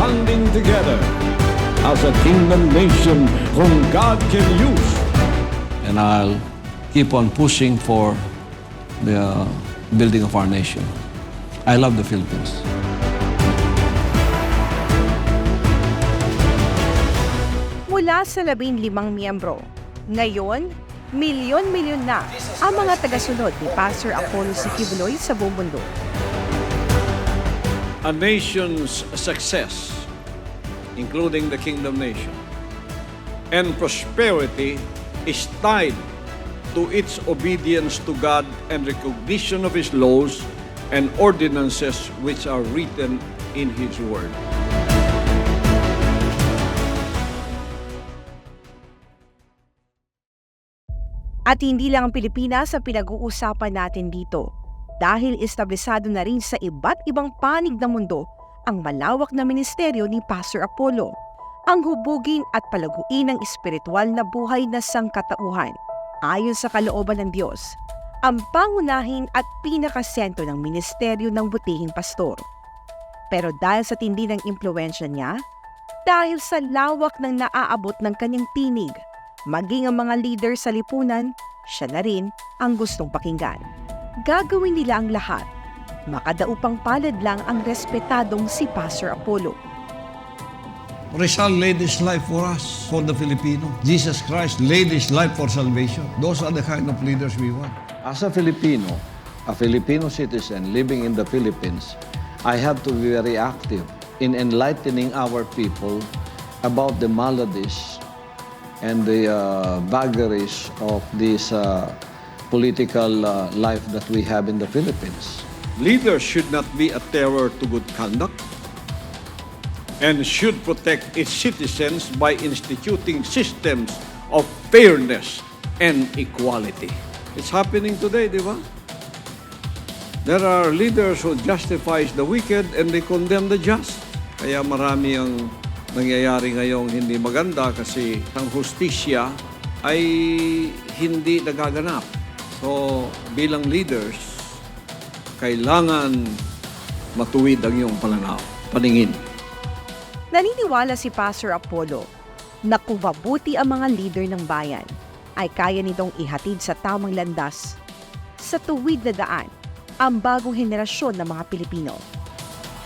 standing together as a kingdom nation whom God can use. And I'll keep on pushing for the building of our nation. I love the Philippines. Mula sa 15 miyembro, ngayon, milyon-milyon na ang mga tagasunod ni Pastor Apollo C. Quiboloy sa buong mundo. A nation's success, including the kingdom nation, and prosperity is tied to its obedience to God and recognition of His laws and ordinances which are written in His Word. At hindi lang ang Pilipinas ang pinag-uusapan natin dito dahil establisado na rin sa iba't ibang panig ng mundo ang malawak na ministeryo ni Pastor Apollo, ang hubugin at palaguin ng espiritual na buhay na sangkatauhan ayon sa kalooban ng Diyos, ang pangunahin at pinakasentro ng ministeryo ng butihing pastor. Pero dahil sa tindi ng impluwensya niya, dahil sa lawak ng naaabot ng kanyang tinig, maging ang mga leader sa lipunan, siya na rin ang gustong pakinggan. Gagawin nila ang lahat. Makadaupang palad lang ang respetadong si Pastor Apollo. Rizal laid his life for us, for the Filipino. Jesus Christ laid his life for salvation. Those are the kind of leaders we want. As a Filipino citizen living in the Philippines, I have to be very active in enlightening our people about the maladies and the vagaries of this political life that we have in the Philippines. Leaders should not be a terror to good conduct and should protect its citizens by instituting systems of fairness and equality. It's happening today, di ba? There are leaders who justifies the wicked and they condemn the just. Kaya marami ang nangyayari ngayong hindi maganda kasi ang hustisya ay hindi nagaganap. So, bilang leaders, kailangan matuwid ang iyong paningin. Naniniwala si Pastor Apollo na kung mabuti ang mga leader ng bayan, ay kaya nitong ihatid sa tamang landas, sa tuwid na daan, ang bagong henerasyon ng mga Pilipino.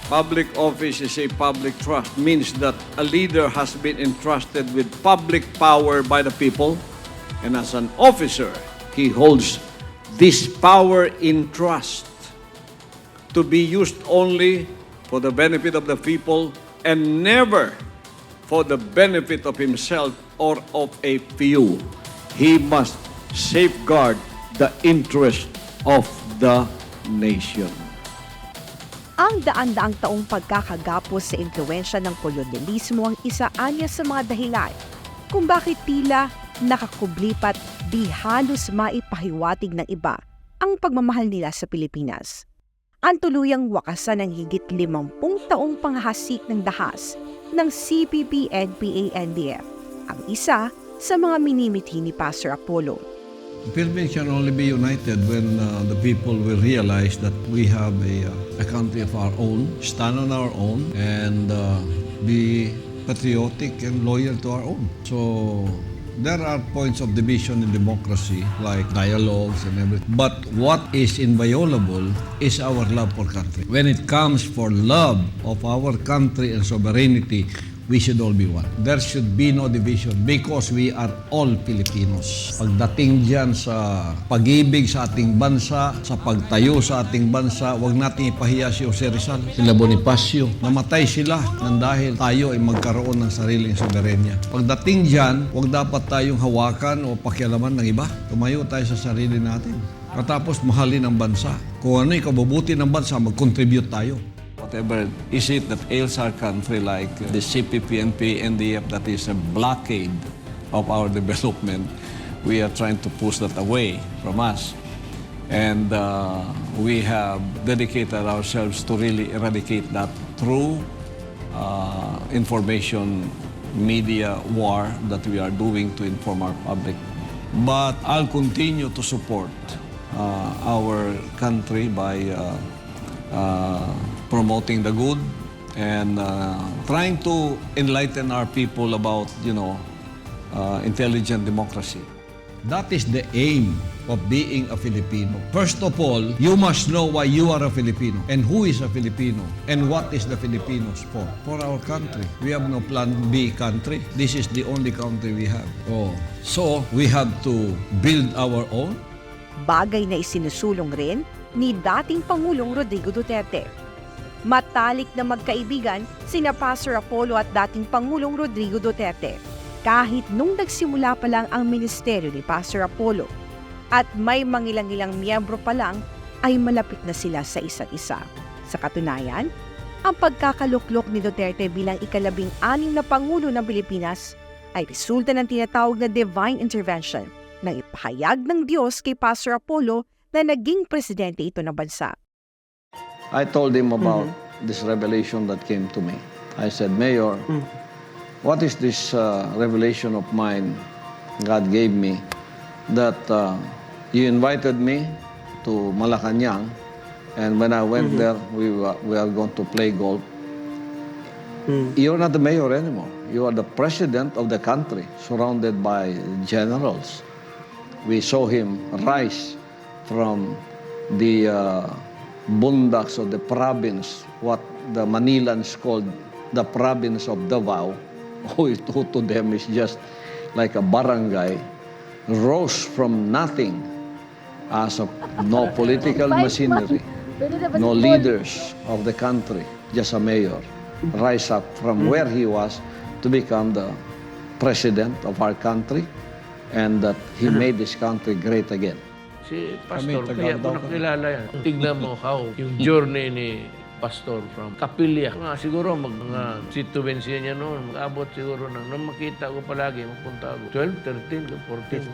Public office is a public trust, means that a leader has been entrusted with public power by the people, and as an officer, he holds this power in trust to be used only for the benefit of the people and never for the benefit of himself or of a few. He must safeguard the interest of the nation. Ang daan-daang taong pagkakagapos sa impluwensya ng kolonyalismo ang isa anya sa mga dahilan kung bakit tila nakakublipat di halos maipahiwatig ng iba ang pagmamahal nila sa Pilipinas. Ang tuluyang wakasan ng higit 50 taong panghahasik ng dahas ng CPP-NPA-NDF, ang isa sa mga minimithi ni Pastor Apollo. The Philippines can only be united when the people will realize that we have a country of our own, stand on our own, and be patriotic and loyal to our own. So there are points of division in democracy, like dialogues and everything. But what is inviolable is our love for country. When it comes for love of our country and sovereignty, we should all be one. There should be no division because we are all Filipinos. Pagdating dyan sa pag-ibig sa ating bansa, sa pagtayo sa ating bansa, huwag natin ipahiya si Jose Rizal, sila Bonifacio. Namatay sila nang dahil tayo ay magkaroon ng sariling soberenya. Pagdating dyan, huwag dapat tayong hawakan o pakialaman ng iba. Tumayo tayo sa sarili natin. Katapos mahalin ang bansa. Kung ano yung kabubuti ng bansa, mag-contribute tayo. Whatever is it that ails our country, like the CPP-NPA, NDF, that is a blockade of our development, we are trying to push that away from us. And we have dedicated ourselves to really eradicate that through information media war that we are doing to inform our public. But I'll continue to support our country by promoting the good and trying to enlighten our people about, intelligent democracy. That is the aim of being a Filipino. First of all, you must know why you are a Filipino and who is a Filipino and what is the Filipinos for. For our country. We have no plan B country. This is the only country we have. So, we have to build our own. Bagay na isinusulong rin ni dating Pangulong Rodrigo Duterte. Matalik na magkaibigan sina Pastor Apollo at dating Pangulong Rodrigo Duterte. Kahit nung nagsimula pa lang ang ministeryo ni Pastor Apollo at may mangilang-ilang miyembro pa lang ay malapit na sila sa isa't isa. Sa katunayan, ang pagkakaluklok ni Duterte bilang ika-16 na Pangulo ng Pilipinas ay resulta ng tinatawag na divine intervention na ipahayag ng Diyos kay Pastor Apollo na naging presidente ito ng bansa. I told him about this revelation that came to me. I said, Mayor, what is this revelation of mine God gave me that you invited me to Malacanang, and when I went there, we are going to play golf. You're not the mayor anymore. You are the president of the country, surrounded by generals. We saw him rise from the bundaks of the province, what the Manilans called the province of Davao, who to them is just like a barangay, rose from nothing as of no political machinery, no leaders of the country, just a mayor, rise up from where he was to become the president of our country, and that he made this country great again. Si Pastor, kaya ko nakilala yan. Tignan mo how yung journey ni Pastor from Kapilya. Siguro mga situbensya niya noon, mag-abot siguro nang makita ko palagi, magpunta ako. 12, 13, 14.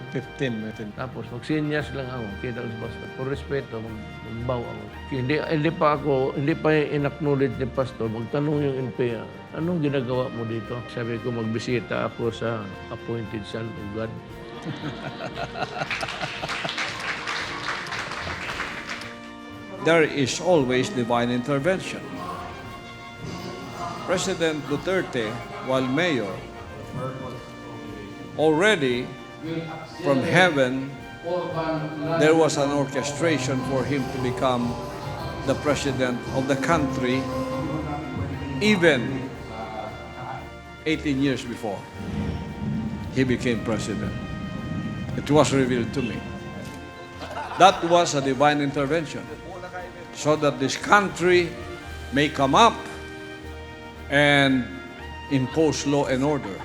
15. Tapos magsinyas lang ako, kita ko si Pastor. Por respeto, magbaw ako. Hindi pa in-acknowledge ni Pastor, magtanong yung NPA, anong ginagawa mo dito? Sabi ko, magbisita ako sa appointed son of God. There is always divine intervention. President Duterte, while mayor, already from heaven, there was an orchestration for him to become the president of the country even 18 years before he became president. It was revealed to me. That was a divine intervention, so that this country may come up and impose law and order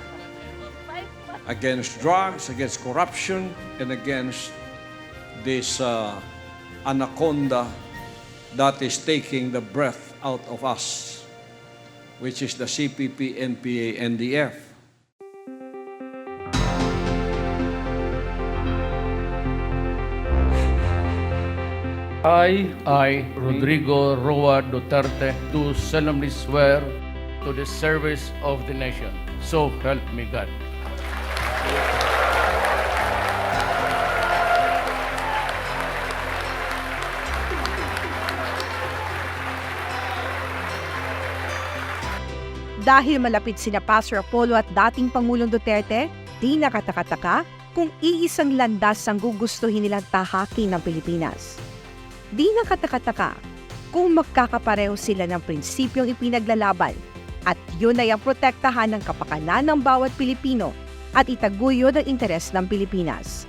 against drugs, against corruption, and against this anaconda that is taking the breath out of us, which is the CPP, NPA, NDF. I, Rodrigo Roa Duterte, do solemnly swear to the service of the nation. So help me God. Dahil malapit sina Pastor Apollo at dating Pangulong Duterte, di nakatakataka kung iisang landas ang gugustuhin nilang tahakin ng Pilipinas. Di nakatakataka kung magkakapareho sila ng prinsipyong ipinaglalaban at yun ay ang protektahan ng kapakanan ng bawat Pilipino at itaguyod ang interes ng Pilipinas.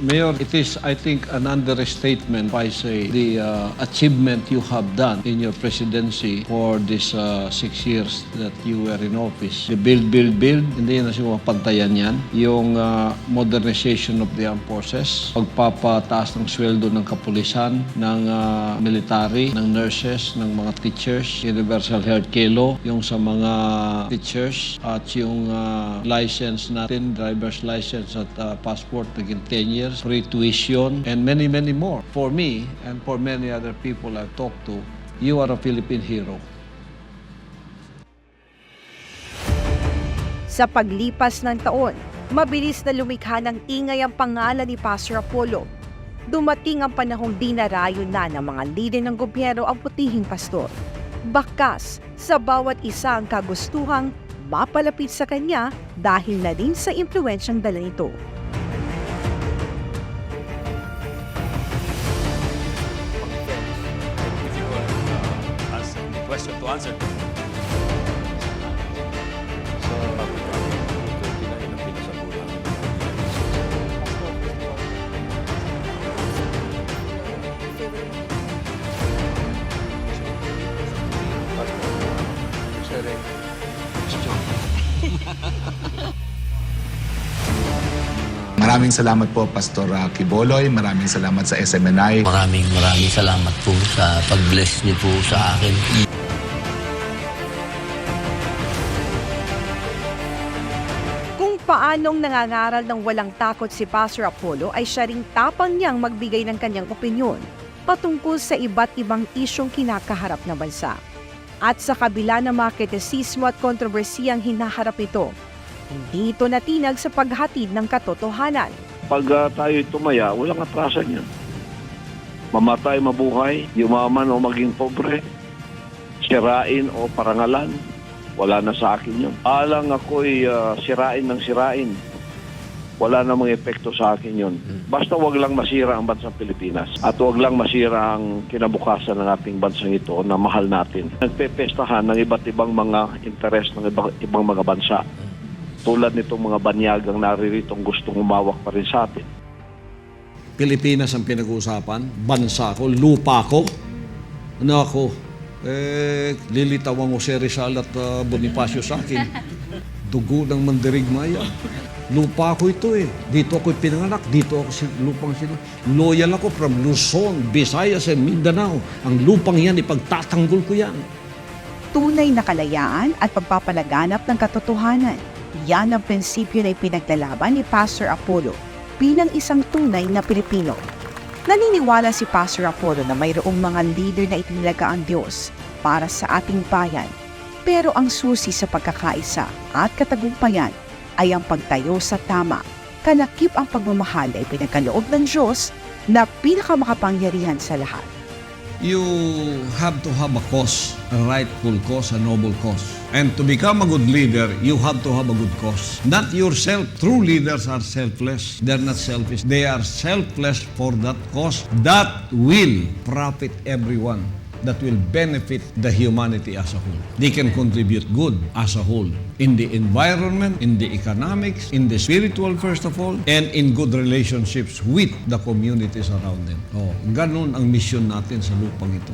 Mayor, it is, I think, an understatement if I say the achievement you have done in your presidency for these 6 years that you were in office. The build, hindi na siya mapantayan yan. Yung modernization of the armed forces, pagpapataas ng sweldo ng kapulisan, ng military, ng nurses, ng mga teachers, universal health kelo, yung sa mga teachers, at yung license natin, driver's license at passport, naging 10 years. Free tuition, and many, many more. For me, and for many other people I've talked to, you are a Philippine hero. Sa paglipas ng taon, mabilis na lumikha ng ingay ang pangalan ni Pastor Apollo. Dumating ang panahong dinarayo na ng mga lider ng gobyerno ang putihing pastor. Bakas sa bawat isa ang kagustuhang mapalapit sa kanya dahil na din sa impluwensyang dala nito. Question to answer. Maraming salamat po, Pastor Quiboloy. Maraming salamat sa SMNI. Maraming salamat po sa pag-bless niyo po sa akin. Kung paanong nangangaral ng walang takot si Pastor Apollo ay siya ring tapang niyang magbigay ng kanyang opinyon patungkol sa iba't ibang isyong kinakaharap ng bansa. At sa kabila ng mga kritisismo at kontrobersiyang hinaharap ito, hindi ito natinag sa paghatid ng katotohanan. Pag tayo'y tumaya, walang atrasan yan. Mamatay, mabuhay, yumaman o maging pobre, sirain o parangalan, wala na sa akin yun. Alang ako'y sirain ng sirain, wala namang epekto sa akin yun. Basta wag lang masira ang bansang Pilipinas at wag lang masira ang kinabukasan ng ating bansang ito na mahal natin. Nagpepestahan ng iba't ibang mga interes ng ibang mga bansa. Tulad nitong mga banyagang nariritong gustong umawak pa rin sa atin. Pilipinas ang pinag-uusapan, bansa ko, lupa ko. Ano ako? Lilitawan mo si Rizal at Bonifacio sa akin. Dugo ng mandirigma yan. Lupa ko ito eh. Dito ako'y pinanganak, dito ako lupang sila. Loyal ako from Luzon, Visayas, and Mindanao. Ang lupang yan, ipagtatanggol ko yan. Tunay na kalayaan at pagpapalaganap ng katotohanan. Yan ang prinsipyo na ipinaglalaban ni Pastor Apollo bilang isang tunay na Pilipino. Naniniwala si Pastor Apollo na mayroong mga leader na itinilaga ang Diyos para sa ating bayan. Pero ang susi sa pagkakaisa at katagumpayan ay ang pagtayo sa tama, kalakip ang pagmamahal na ipinagkaloob ng Diyos na pinakamakapangyarihan sa lahat. You have to have a cause, a rightful cause, a noble cause. And to become a good leader, you have to have a good cause. Not yourself. True leaders are selfless. They're not selfish. They are selfless for that cause that will profit everyone, that will benefit the humanity as a whole. They can contribute good as a whole in the environment, in the economics, in the spiritual first of all, and in good relationships with the communities around them. Oh, ganun ang mission natin sa lupang ito.